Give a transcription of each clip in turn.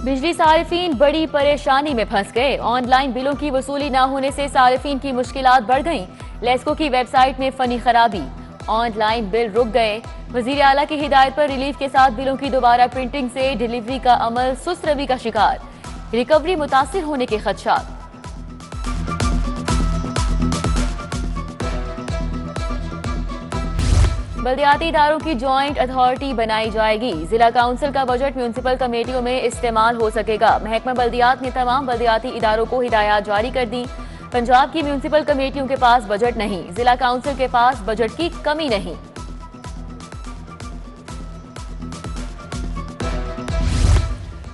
बिजली सारिफीन बड़ी परेशानी में फंस गए। ऑनलाइन बिलों की वसूली न होने से सारिफीन की मुश्किलात बढ़ गईं। लेस्को की वेबसाइट में फनी खराबी, ऑनलाइन बिल रुक गए। वजीर आला की हिदायत पर रिलीफ के साथ बिलों की दोबारा प्रिंटिंग से डिलीवरी का अमल सुस्त रवि का शिकार। रिकवरी मुतासिर होने के खदशात। बल्दियाती इदारों की जॉइंट अथॉरिटी बनाई जाएगी। जिला काउंसिल का बजट म्यूनिसिपल कमेटियों में इस्तेमाल हो सकेगा। महकमा बल्दियात ने तमाम बल्दियाती इदारों को हिदायत जारी कर दी। पंजाब की म्यूनिसिपल कमेटियों के पास बजट नहीं, जिला काउंसिल के पास बजट की कमी नहीं।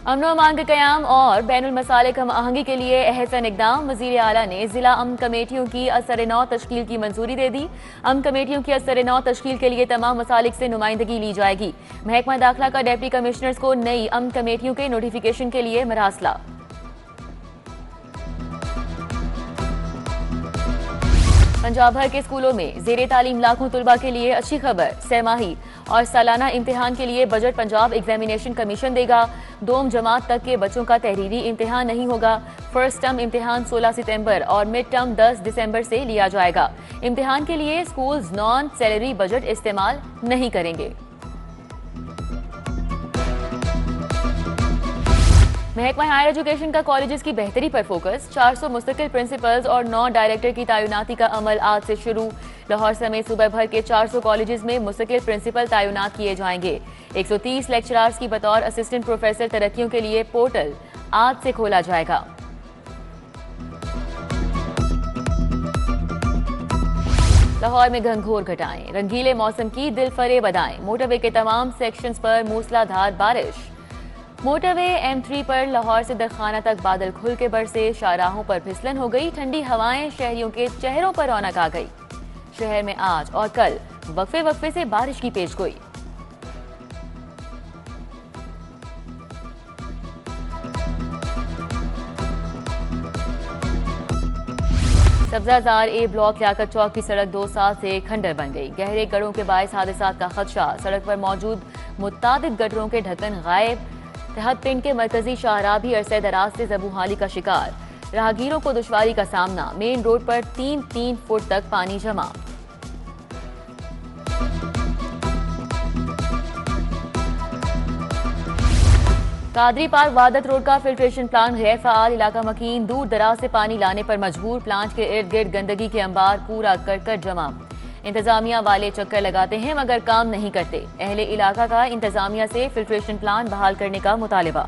अमन व अमान का क़याम और बैनुल मसालिक हम आहंगी के लिए अहसन इक़दाम। वज़ीर आला ने जिला अमन कमेटियों की असर-ए-नौ तश्कील की मंजूरी दे दी। अमन कमेटियों की असर-ए-नौ तश्कील के लिए तमाम मसालिक से नुमाइंदगी ली जाएगी। महकमा दाखिला का डिप्टी कमिश्नर्स को नई अमन कमेटियों के नोटिफिकेशन के लिए मरासला। पंजाब भर के स्कूलों में ज़ेरे तालीम लाखों तुलबा के लिए अच्छी खबर। सहमाही और सालाना इम्तिहान के लिए बजट पंजाब एग्जामिनेशन कमीशन देगा। दोम जमात तक के बच्चों का तहरीरी इम्तिहान नहीं होगा। फर्स्ट टर्म इम्तिहान 16 सितंबर और मिड टर्म 10 दिसंबर से लिया जाएगा। इम्तिहान के लिए स्कूल्स नॉन सैलरी बजट इस्तेमाल नहीं करेंगे। महकमा हायर एजुकेशन का कॉलेजेस की बेहतरी पर फोकस। 400 मुस्तकिल प्रिंसिपल्स और 9 डायरेक्टर की तैनाती का अमल आज से शुरू। लाहौर समेत सूबे भर के 400 कॉलेजेस में मुस्तकिल प्रिंसिपल तैनात किए जाएंगे। 130 लेक्चरार्स की बतौर असिस्टेंट प्रोफेसर तरक्कियों के लिए पोर्टल आज से खोला जाएगा। लाहौर में घनघोर घटाएं, रंगीले मौसम की दिल फरेब अदाएं। मोटरवे के तमाम सेक्शंस पर मूसलाधार बारिश। मोटरवे M3 पर लाहौर से दरखाना तक बादल खुल के बरसे। शाहराहों पर फिसलन हो गई। ठंडी हवाएं शहरियों के चेहरों पर रौनक आ गई। शहर में आज और कल वक्फे वक्फे से बारिश की पेशगोई। सब्जाजार ए ब्लॉक लियाकत चौक की सड़क 2 साल से खंडर बन गई। गहरे गड्ढों के बायस हादसात का खदशा। सड़क पर मौजूद मुतादिद गड्ढों के ढक्कन गायब। तहत पिंड के मरकजी शाहराह भी अरसे दराज से ज़बूहाली का शिकार। राहगीरों को दुश्वारी का सामना। मेन रोड पर 3-3 फुट तक पानी जमा। कादरी पार्क वादत रोड का फिल्ट्रेशन प्लांट गैर फ़ाल। इलाका मकीन दूर दराज से पानी लाने पर मजबूर। प्लांट के इर्द गिर्द गंदगी के अंबार पूरा कर जमा। इंतजामिया वाले चक्कर लगाते हैं मगर काम नहीं करते। अहले इलाका का इंतजामिया से फिल्ट्रेशन प्लांट बहाल करने का मुतालिबा।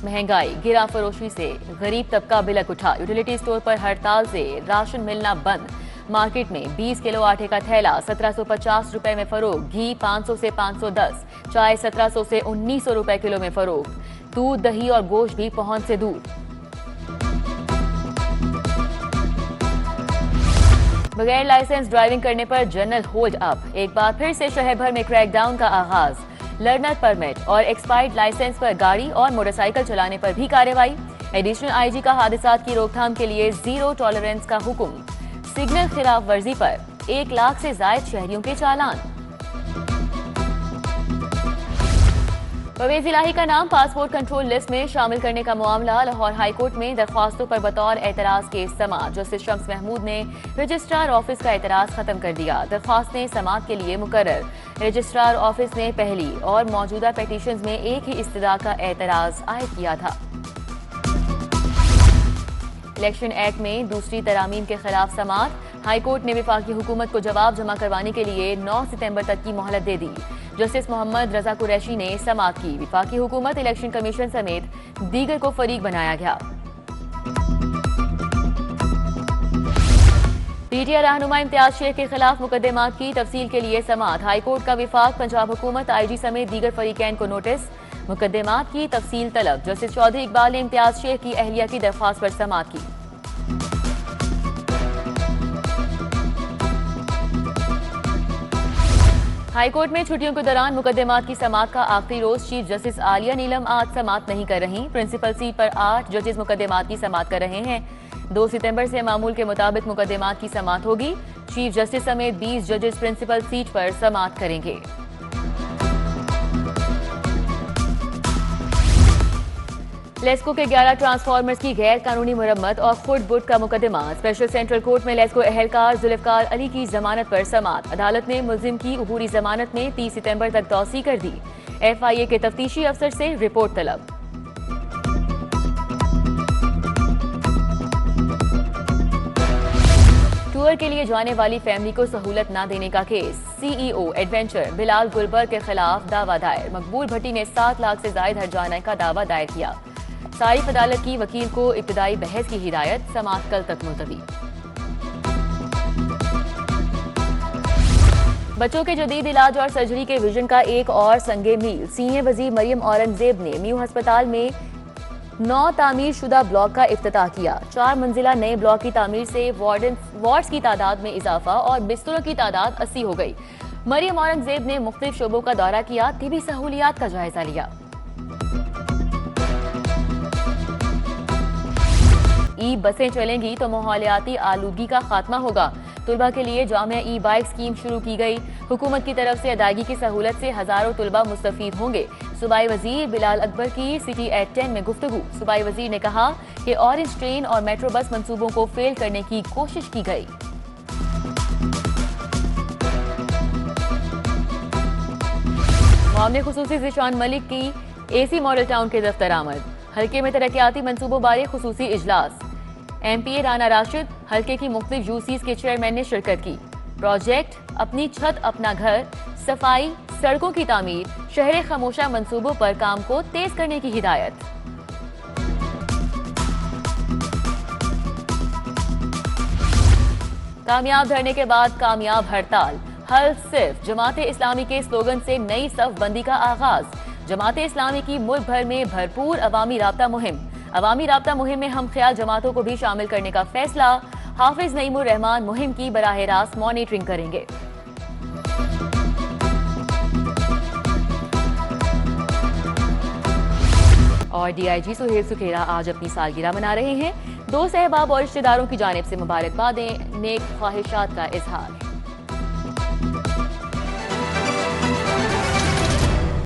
महंगाई गिरा फरोशी से गरीब तबका बिलक उठा। यूटिलिटी स्टोर पर हड़ताल से राशन मिलना बंद। मार्केट में 20 किलो आटे का थैला 1750 रुपए में फरोख्त। घी 500 से 510, चाय 1700 से 1900 रुपए किलो में फरोख्त। दूध, दही और गोश्त भी पहुंच से दूर। बगैर लाइसेंस ड्राइविंग करने पर जनरल होल्ड अप। एक बार फिर से शहर भर में क्रैकडाउन का आगाज। लर्नर परमिट और एक्सपायर्ड लाइसेंस पर गाड़ी और मोटरसाइकिल चलाने पर भी कार्रवाई। एडिशनल आईजी का हादसात की रोकथाम के लिए जीरो टॉलरेंस का हुक्म। सिग्नल खिलाफ वर्जी पर 1 लाख से जायद शहरियों के चालान। परवेज इलाही का नाम पासपोर्ट कंट्रोल लिस्ट में शामिल करने का मामला। लाहौर हाईकोर्ट में दरख्वास्तों पर बतौर एतराज केस समाअत। जस्टिस शम्स महमूद ने रजिस्ट्रार ऑफिस का एतराज खत्म कर दिया। दरख्वास्तें समाअत के लिए मुकर्रर। रजिस्ट्रार ऑफिस ने पहली और मौजूदा पेटिशंस में एक ही इस्तदा का एतराज आयद किया था। इलेक्शन एक्ट में दूसरी तरामीम के खिलाफ समाअत। हाईकोर्ट ने वफाकी हुकूमत को जवाब जमा करवाने के लिए 9 सितंबर तक की मोहलत दे दी। जस्टिस मोहम्मद रजा कुरैशी ने समाअत की। वफाकी हुकूमत, इलेक्शन कमीशन समेत दीगर को फरीक बनाया गया। पीटीआई रहनुमा इम्तियाज शेख के खिलाफ मुकदमात की तफसील के लिए समाअत। हाईकोर्ट का विफाक, पंजाब हुकूमत, आईजी समेत दीगर फरीकैन को नोटिस। मुकदमात की तफसील तलब। जस्टिस चौधरी इकबाल ने इम्तियाज शेख की अहलिया की दरख्वास्त पर समाअत की। हाईकोर्ट में छुट्टियों के दौरान मुकदमात की समाअत का आखिरी रोज। चीफ जस्टिस आलिया नीलम आज समाअत नहीं कर रही। प्रिंसिपल सीट पर 8 जजेस मुकदमात की समाअत कर रहे हैं। 2 सितंबर से मामूल के मुताबिक मुकदमात की समाअत होगी। चीफ जस्टिस समेत 20 जजेस प्रिंसिपल सीट पर समाअत करेंगे। लेस्को के 11 ट्रांसफार्मर्स की गैर कानूनी मुरम्मत और खुद बुट का मुकदमा। स्पेशल सेंट्रल कोर्ट में लेस्को अहलकार जुल्फकार अली की जमानत पर समाअत। अदालत ने मुल्जिम की अबूरी जमानत में 30 सितंबर तक तौसी कर दी। FIA के तफ्तीशी अफसर से रिपोर्ट तलब। टूर के लिए जाने वाली फैमिली को सहूलत न देने का केस। CEO एडवेंचर बिलाल गुलबर्ग के खिलाफ दावा दायर। मकबूल भट्टी ने 7 लाख से जायद हर्जाना का दावा दायर किया। सारिफ अदालत की वकील को इब्तिदाई बहस की हिदायत। समाअत कल तक मुलतवी। बच्चों के जदीद इलाज और सर्जरी के विजन का एक और संगे मील। सीनियर वजीर मरियम औरंगजेब ने म्यू अस्पताल में 9 तामीर शुदा ब्लॉक का इफ्तिताह किया। 4 मंजिला नए ब्लॉक की तामीर से वार्ड्स की तादाद में इजाफा और बिस्तरों की तादाद 80 हो गई। मरियम औरंगजेब ने मुख्तलिफ शोबों का दौरा किया, तिबी सहूलियात का जायजा लिया। ई बसें चलेंगी तो माहौलियाती आलूगी का खात्मा होगा। तुलबा के लिए जामिया ई बाइक स्कीम शुरू की गई। हुकूमत की तरफ से अदायगी की सहूलत से हजारों तुलबा मुस्तफीद होंगे। सूबाई वजीर बिलाल अकबर की सिटी एट 10 में गुफ्तगू। सूबाई वजीर ने कहा कि ऑरेंज ट्रेन और मेट्रो बस मंसूबों को फेल करने की कोशिश की गई। मामले खुसूसी ज़िशान मलिक की AC मॉडल टाउन के दफ्तर आमद। हल्के में तरक्याती मंसूबों बारे खुसूसी इजलास। MPA राना राशिद, हल्के की मुख्तलिफ यूसीज के चेयरमैन ने शिरकत की। प्रोजेक्ट अपनी छत अपना घर, सफाई, सड़कों की तामीर, शहर खामोशा मंसूबों पर काम को तेज करने की हिदायत। कामयाब धरने के बाद कामयाब हड़ताल। हल सिर्फ जमात इस्लामी के स्लोगन से नई सफ बंदी का आगाज। जमात इस्लामी की मुल्क भर में भरपूर अवामी राब्ता मुहिम। अवामी राब्ता मुहिम में हम ख्याल जमातों को भी शामिल करने का फैसला। हाफिज नईमुर रहमान मुहिम की बराह रास्त मॉनिटरिंग करेंगे। और DIG सुहेल सुखेरा आज अपनी सालगिरह मना रहे हैं। 2 सहबाब और रिश्तेदारों की जानिब से मुबारकबादें, नेक ख्वाहिशात का इजहार।